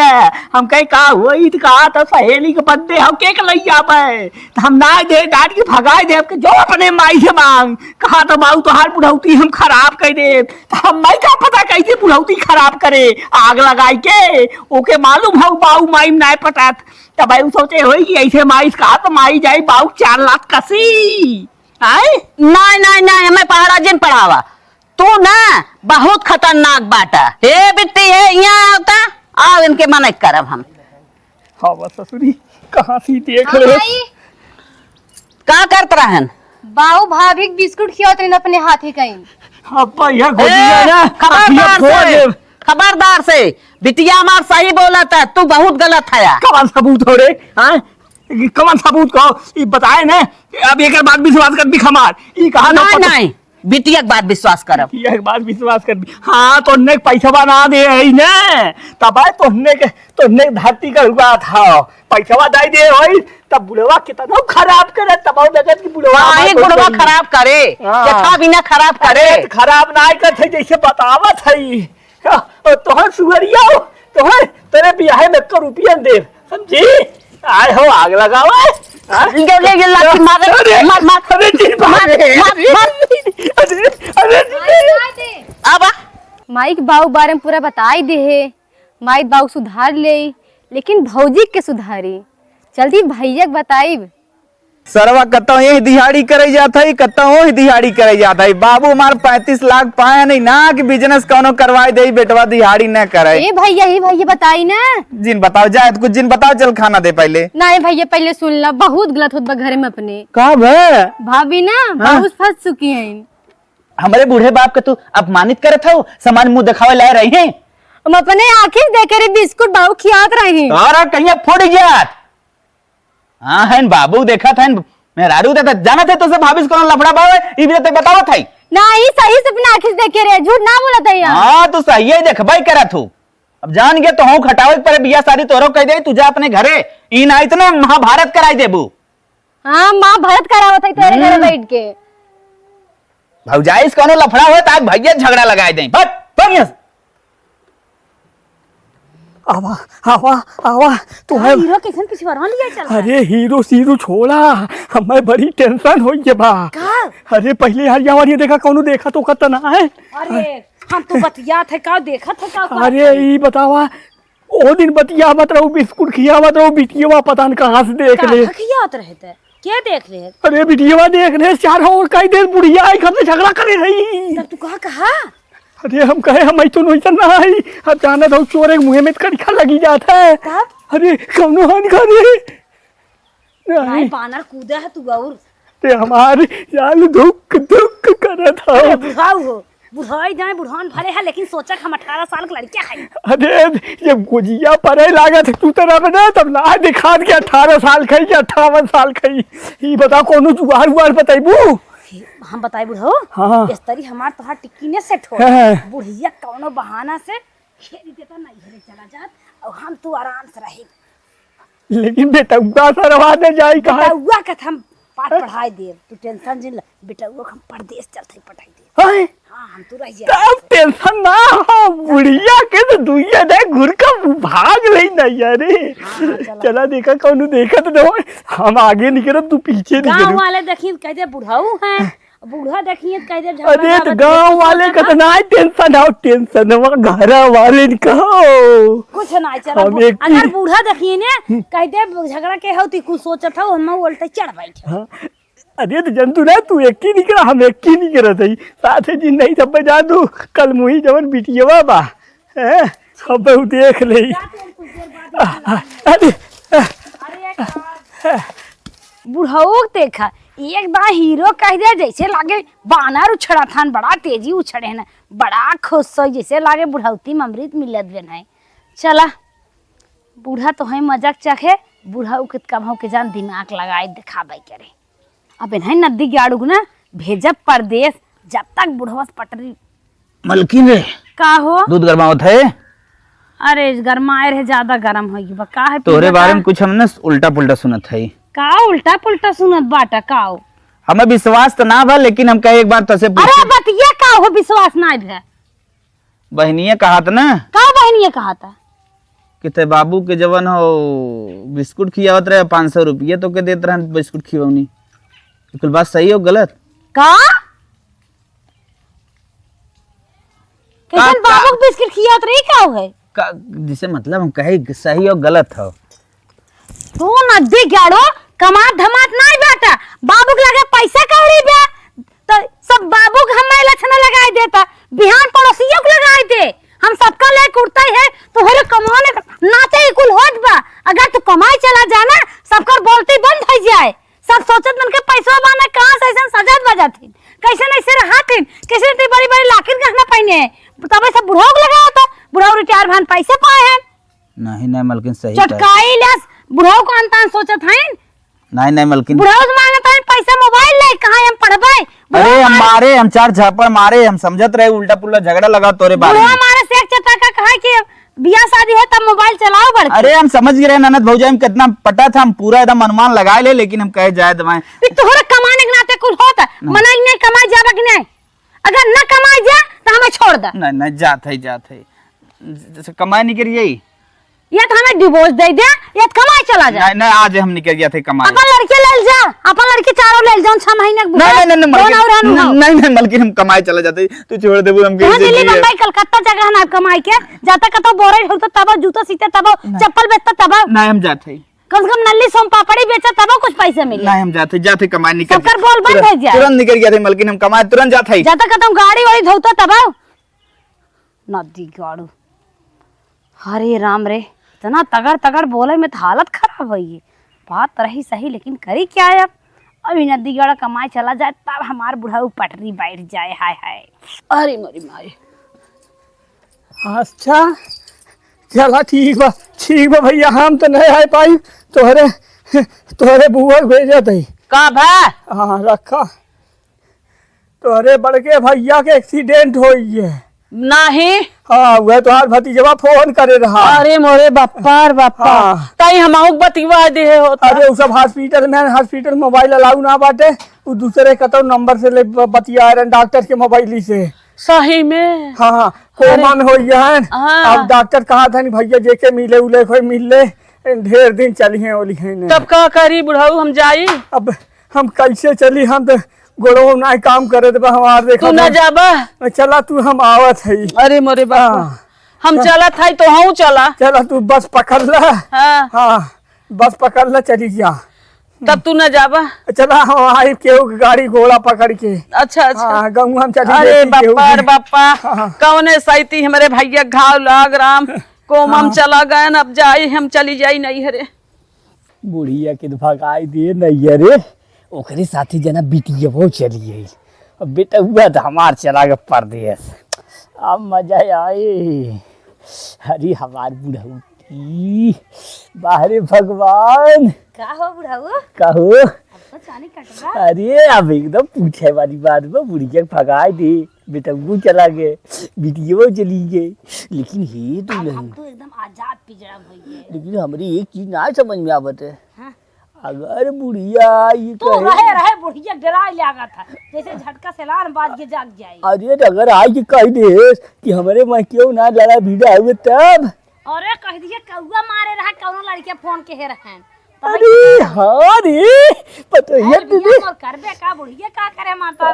D: हम कहे का वही तो कहा तो सहेली के बर्थडे हो केक लाई आवे, तो हम ना दे डांट के भगाए दे के जो अपने माई से मांग। कहा तो बाबू तो हर बुढ़ौती हम खराब कर दे, तो हम नहीं का पता कैसे बुढ़ौती खराब करे आग लगाई के। ओके मालूम हो बाबू माई में नहीं पटात, तब भाई सोचे हो कि ऐसे माई कहा तो माई जाए बाबू 4 लाख कसी।
B: नहीं हमें पहाड़ा जिन पढ़ावा तू ना बहुत खतरनाक बाटा। हे बिट्टी है यहाँ आवता आओ इनके मन करब हम।
D: हाँ बस ससुरी कहाँ सी देख ले
B: का करत रहन?
A: बाऊ भाभी बिस्कुट खियावत रहे अपने हाथे कहीं।
B: खबरदार से बिटिया हमार सही बोलत है, तू बहुत गलत है।
D: कौन सबूत हो रे? कौन सबूत कहो ये बताए ना। अब एक बात विश्वास कर भी खमार ये कहा
B: नहीं बिटिया के बात विश्वास करब।
D: एक बात विश्वास कर भी। हाँ तो ने पैसा बना दे है ना तब तोहने धरती का हुआ था पैसा दे दे होई तब बुढ़वा कितना खराब करे तब जगत की
B: बुढ़वा खराब करे यथा बिना खराब करे
D: खराब ना करते जैसे बतावत है। तोहर सुगरिया तोहर तेरे ब्याह में 1 रुपया दे समझी। आए हो आग लगावा
A: माइक बाऊ बारे में पूरा बताई दे है। माइक बाऊ सुधार ले लेकिन भौजी के सुधारी जल्दी भैया बताई।
F: सरवा कत्ता यही दिहाड़ी करे जाता है, कत्ता ही दिहाड़ी करे जाता है। बाबू हमारे 35 लाख पाया नहीं ना कि बिजनेस कौनो करवाए दे बेटवा दिहाड़ी न करे।
A: ए भैया बताई ना।
F: जिन बताओ जाए तो कुछ जिन बताओ चल खाना दे पहले।
A: नहीं भैया पहले सुन ला बहुत गलत होता घरे में अपने।
F: का
A: भाभी ना बहुत फंस चुकी है।
C: हमारे बूढ़े बाप के तू अपमानित करे था, समान मुंह दिखावे ला रही है।
A: हम अपने आंखें देख कर बिस्कुट बाबू खियात रहे।
C: और कहीं फोड़ जात। हाँ है बाबू देखा था मेहरारू देता जाना थे तो से भाभी को लफड़ा बावे ये भी तो बतावा था
A: नहीं सही से अपने आंखें देख के झूठ ना बोला था यार।
C: हाँ तो सही है देख भाई करा तू अब जान गया तो हूँ खटावे पर बिया शादी तोरो कह दे तुझा अपने घरे इन आई तो ना महाभारत कराई देबू।
A: हाँ महाभारत करावा था तेरे घरे बैठ के।
C: भौजाई कौनो लफड़ा हो तो भैया झगड़ा लगाए दे
D: आवा आवा आवा तुम्हें
E: हीरो कैसन पिछवाड़ा लिया चल
D: अरे हीरो सीरो छोड़ा हमें बड़ी टेंशन हो गई बा अरे पहले यार यहाँ ये देखा कौन देखा तो कत ना है
E: अरे हम तो बतिया थे का देखा थे का
D: अरे ये बतावा ओ दिन बतिया मत रहो बिस्कुट खिया मत रहो बिटिया पता न कहाँ से देख ले
E: खियात रहे थे क्या देख रहे
D: अरे बिटिया देख ले चार और कई देर बुढ़िया आई घर से झगड़ा करे रही
E: तब तू कहा
D: अरे हम कहे हम तो नहीं ना आई अब जाना था चोर एक मुँह में कड़खा लगी जाता है
E: तब
D: अरे कौनो हन करे
E: नहीं बानर कूदा है तू और
D: ते हमारे जाल धुक धुक करे था
E: बुढ़ाऊ हो बुढ़ाई जाए बुढ़ान भले है लेकिन सोचा हम 18 साल का लड़कियां है
D: अरे जब गुजिया परे लागत तू तरह बना तब ला दिखा के 18 साल खई के 58 साल खई ई बता कोनो जुगाड़ उगाड़ बताइबू
E: हम बताई बुढ़ो
D: हाँ।
E: इस तरी हमार तोहार टिक्की ने सेट हो
D: हाँ।
E: बुढ़िया कौनो बहाना से खेली देता नहीं घरे चला जात और हम तू आराम से रहे
D: लेकिन बेटा उगा सरवा दे जाई कहा
E: बेटउआ का हम पाठ पढ़ाई दे तू टेंशन जिन बेटउआ हम परदेश चलते पढ़ाई दे
D: हाय
E: हां हम तू रह जा
D: अब टेंशन ना हो बुढ़िया के तो दुनिया दे घुर का भाग ले नहीं अरे चला देखा कौन देखा तो हम आगे निकल तू पीछे
E: गांव
D: निकल
E: वाले देखी कहते बुढ़ाऊ हैं बूढ़ा देखिए कह दे
D: अरे तो गांव वाले का तो ना टेंशन हो टेंशन घर वाले कहो
E: कुछ ना चला
D: हम एक
E: अगर बूढ़ा देखिए ने कह दे झगड़ा के होती कुछ सोचत हो हम उल्टे चढ़ बैठे
D: हाँ। अरे तो जंतु ना तू एक ही निकला हम एक ही नहीं करत हई साथे जी नहीं सब जा दू कल मुही जवन बिटिया बा हैं सब देख ले अरे
E: बुढ़ाऊ देखा एक बार हीरो कह दे जैसे लागे बानर उछड़ा था बड़ा तेजी उछड़े ना बड़ा खुश हो जैसे लागे बुढ़ौती में अमृत मिलत बे नहीं चला बूढ़ा तो है मजाक चखे बुढ़ाऊ के कम के जान दिमाग लगाए दिखाबे करे अब नहीं नदी गाड़ू ना भेजब परदेश जब तक बुढ़वा पटरी
C: मलकिन रे
E: का हो
C: दूध गरमावत है
E: अरे गरमाए रहे ज्यादा गरम होगी बा का है
C: तोरे बारे में कुछ हमने उल्टा पुल्टा सुनत है
E: का उल्टा पुल्टा सुनत बाटा काओ
C: हमें विश्वास तो ना बा लेकिन हम कहे एक बार तसे
E: अरे बतिया का हो विश्वास ना भे
C: बहनिया कहा था ना
E: का बहनिया कहा था
C: कि ते बाबू के जवन हो बिस्कुट खियावत रहे 500 रुपये तो के देते रहे बिस्कुट खियौनी कुल बात सही हो गलत
E: का कैसन बाबू के बिस्किट खियात रही का है
C: जिसे मतलब हम कहे सही और गलत हो
E: तू नदी गाड़ो कमात धमात नहीं बेटा बाबू के लगे पैसा कौड़ी बे तो सब बाबू के हमें लक्षण लगाई देता बिहान पड़ोसियों को लगाई दे हम सबका ले कुर्ता है तो हरे कमाने नाते ही कुल होत बा अगर तू कमाई चला जाना सबकर बोलती बंद हो जाए सब सोचत मन के पैसा बाना कहां से ऐसा सजात बजाती कैसे नहीं से रहातिन कैसे इतनी बड़ी बड़ी लाखिन गहना पहने तबे सब बुढ़ाओ को लगाओ तो बुढ़ाओ रिटायर भान पैसे पाए हैं
C: नहीं मलकिन सही
E: चटकाई लस बुढ़ाओ को अंतान सोचत हैं
C: नहीं मलकिन
E: बुढ़ाओ से मांगत हैं पैसा मोबाइल ले कहां हम पढ़बे
C: अरे हम मारे हम 4 झापड़ मारे हम समझत रहे उल्टा पुल्टा झगड़ा लगा तोरे बारे में
E: हमारे शेख चचा का कहा कि बियाह शादी है तब मोबाइल चलाओ बड़
C: अरे हम समझ गए ननद भौजाई में कितना पटा था हम पूरा एकदम अनुमान लगा ले लेकिन हम कहे जाए दवाएं
E: तोहरा कमाने के नाते कुल होता मना नहीं कमाई जाबा कि नहीं अगर न कमाई जा तो हमें छोड़ दे
C: नहीं जात है जैसे कमाई नहीं करिए
E: या तो हमें डिवोर्स दे दे या तो कमाई चला जा
C: नहीं आज हम निकल गया थे कमाई
E: अपन लड़के ले जा अपन लड़के चारों ले जाओ 6 महीने
C: नहीं मलकिन हम कमाई चला जाते तू छोड़ दे हम
E: दिल्ली बम्बई कलकत्ता जगह ना कमाई के जाता कतो बोरे ढोलता तब जूता सीते तब चप्पल बेचता तब
C: नहीं हम जाते
E: कम से कम नल्ली सोम पापड़ी बेचा तब कुछ पैसे मिले
C: नहीं हम जाते कमाई निकल
E: सबकर बोल बंद हो जाए
C: तुरंत निकल गया थे मलकिन हम कमाई तुरंत जाते
E: जाता कतो गाड़ी वाड़ी धोता तब नदी गाड़ू हरे राम रे इतना तगड़ बोले में तो हालत खराब हुई है बात रही सही लेकिन करी क्या है अब अभी नदी गाड़ा कमाई चला जाए तब हमार बुढ़ाऊ पटरी बैठ जाए हाय हाय अरे मोरी मारे
D: अच्छा चला ठीक बा भैया हम तो नहीं आए पाई तोहरे बुआ भेजा थे
B: का भा
D: हाँ रखा तोहरे बड़के भैया के एक्सीडेंट हुई है
B: नहीं
D: हाँ वह तोहार भतीजवा फोन करे रहा
B: अरे मोरे बापा
D: हाँ।
B: तई हमाऊ बतिवा दे होता
D: अरे उ सब हॉस्पिटल मोबाइल अलाउ ना बाटे उ दूसरे कतो नंबर से ले बतिया रहे डॉक्टर के मोबाइल से
B: सही में
D: हाँ कोमा में हो गया है।
B: हाँ।
D: अब डॉक्टर कहा था नहीं भैया जेके मिले उले कोई मिल ले, ढेर दिन चली है ओली है ने।
B: तब का करी बुढ़ऊ हम जाई?
D: अब हम कैसे चली, हम तो गोड़ो ना काम करे तो हमार देखा
B: तू न जाबा?
D: चला तू, हम आवत है।
B: अरे मोरे बाबा, हम चलत है तो हूँ चला।
D: चला तू बस पकड़ ला।
B: हाँ
D: हाँ बस पकड़ ला, चली जा।
B: तब तू न जाबा?
D: चला हम आई केहू के गाड़ी घोड़ा पकड़ के।
B: अच्छा अच्छा।
D: हाँ गाँव हम चली।
B: अरे
D: केहू
B: बापा
D: के।
B: रे बापा,
D: हाँ।
B: कौने सैती हमारे भैया घाव लाग राम कोम हम चला गए, अब जाई हम चली जाई नहीं हरे।
D: बुढ़िया के भगाई दे नहीं रे, ओकरे साथी जना बिटिया वो चली गई। अब बेटा हुआ तो हमार चला के परदेश, अब मजा आए। अरे हमार बुढ़ऊ की बाहरे भगवान
A: का हो बुढ़ाऊ?
D: कहो।
A: तो चानी कटवा।
D: अरे अब एकदम पूछे वाली बात बा, बुढ़िया के भगाई दे, बेटा वो चला गए, बिटिया वो चली गई। लेकिन हे तू नहीं,
A: तो एकदम आजाद पिजड़ा भइए।
D: लेकिन हमारी एक चीज ना समझ में आवत है।
A: हाँ।
D: अगर बुढ़िया ये
E: तू
D: कहे,
E: रहे बुढ़िया डरा लगा था, जैसे झटका से अलार्म बाज के जाग जाए।
D: अरे तो अगर आज कह दे कि हमारे में क्यों ना लड़ा भिड़ा हुए तब।
E: अरे कह दिए कौआ मारे रहा, कौनो लड़के फोन के हे रहन।
D: अरे हाँ रे, पता है तुझे।
E: करबे का बुढ़िया का करे माता।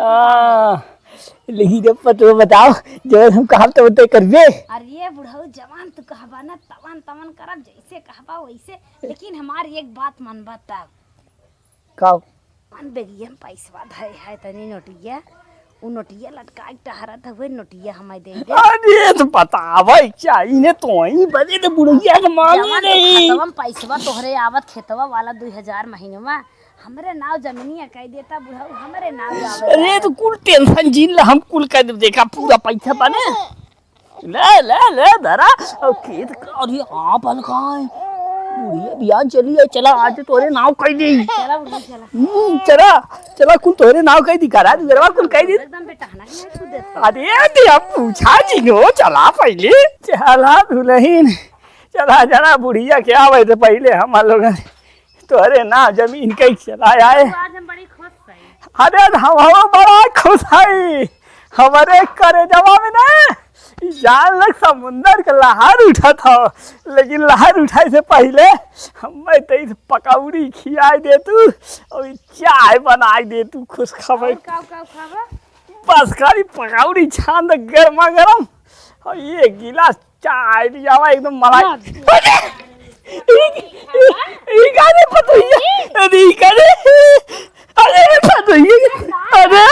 D: लेकिन जब पता बताओ, जब हम कहा तो बता करबे।
E: अरे बुढ़ऊ जवान तू कहबा ना तवन तवन करब, जैसे कहबा वैसे। लेकिन हमारी एक बात मनबा तब।
D: का
E: मन बेगिया हम पैसा है तनी नोटिया, उ नोटिया लटका टहरत हुए नोटिया हमें दे दे।
D: अरे तो बतावा चाहिए ने तो ही बजे तो बुढ़िया के मांगे नहीं।
E: हम पैसा तोहरे आवत खेतवा वाला 2000 महीनवा हमरे नाव जमीनिया कह देता बुढ़ऊ, हमरे नाव आवे।
D: अरे तो कुल टेंशन जीन ला, हम कुल कर देखा पूरा पैसा बने। ले ले ले धरा और खेत का। अरे आप अलकाय बुढ़िया बियान चली है, चला आज तोरे नाव कह दी।
E: चला बुढ़ऊ चला।
D: चला चला कुल तोरे नाव कह दी, करा दी गरवा कुल कह दी।
E: एकदम बेटहना के नहीं छू देता।
D: अरे ते अब पूछा जिनो, चला पहले चला दुल्हन, चला जरा बुढ़िया के आवे तो पहले हम लोग तोरे ना जमीन कहीं चला आए।
E: आज हम बड़ी खुश है।
D: अरे हम बड़ा खुश है, हमारे करे जवाब में ना जान लग समुंदर का लहर उठा था। लेकिन लहर उठाए से पहले हमें तेईस पकौड़ी खियाई दे तू और चाय बनाई दे तू, खुश खबर।
E: काव काव खावा।
D: बस खाली पकौड़ी छान दे गर्मा गर्म और ये गिलास चाय लिया एकदम मलाई। गाने पतोइया, अरे गाने, अरे पतोइया, अरे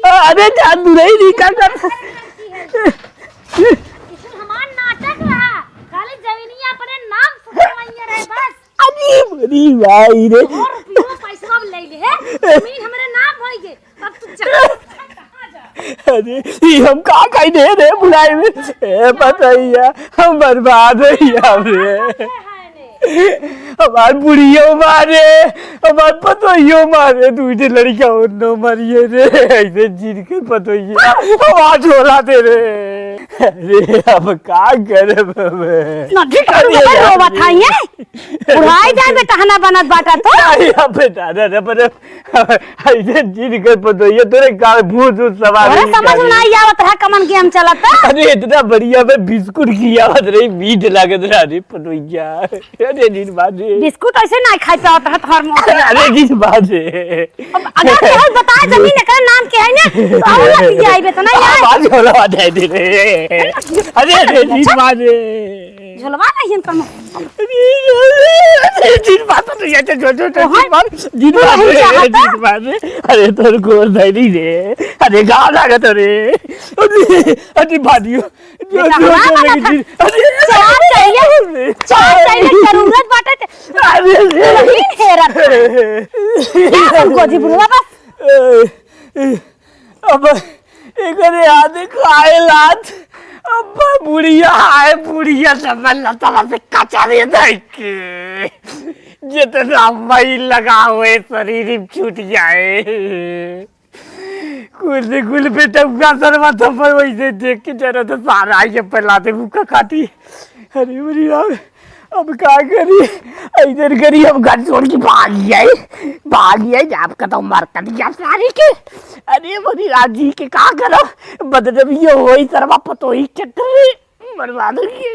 D: अरे जान दूर ही नहीं कर।
E: हमार नाटक रहा, खाली जमीनिया अपने नाम सुनवाइए रहे बस।
D: अरे बड़ी भाई रे,
E: और रुपया पैसा ले ले है, जमीन हमरे नाम होई गे। अब तू चल कहां जा।
D: अरे ये हम का कह दे रे बुलाए में, ए पतोइया हम बर्बाद हो गए। हमार बुढ़ियो मारे, हमार पतोइयो मारे, दूसरे लड़का उन्नो मरिए रे, ऐसे जिन के पतोइया हमार छोड़ा दे रे। अरे अब का करे मैं,
E: नदी का रोवा था ये बुढ़ाई जाए बेटहना बनत बाटा तो।
D: अरे अब बेटा रे पर ऐसे जिन के पतोइया तोरे गाल भूत सवार।
E: अरे समझ में नहीं आवत रहा कमन गेम चलता।
D: अरे इतना बढ़िया में बिस्कुट की आवाज रही, मीठ लागत रहा रे पतोइया। अरे दिन बाद
E: बिस्कुट ऐसे नहीं खाता होता है हर मौके।
D: अरे दिन बाद
E: अगर केहू बता जमीन का नाम के है ना, तो और लग जाई बे तो नहीं आए।
D: आवाज होला दे दे रे। अरे दिन बाद
E: झोलवा नहीं कर।
D: अरे दिन बाद तो ये जो जो दिन बाद अरे तोर गोर धैली रे, अरे गाँव लागत रे। अरे भादियो
E: जरूरत बाटे
D: अब एक याद खाए लात, अब बुढ़िया आए, बुढ़िया सब लता से कचारे देखे जितना मई लगा हुए शरीर छूट जाए। कुल बेटा सरवा थप्पड़ वैसे देख के जरा तो सारा आइए पहलाते भूखा काटी। अरे बुढ़िया अब क्या करी, इधर करी अब घर छोड़ के भाग गए जाप का मर कर दिया सारी के। अरे मोदी राजी के का करो, बदनबी हो ही सरवा पतो ही चक्कर बर्बाद हो गई।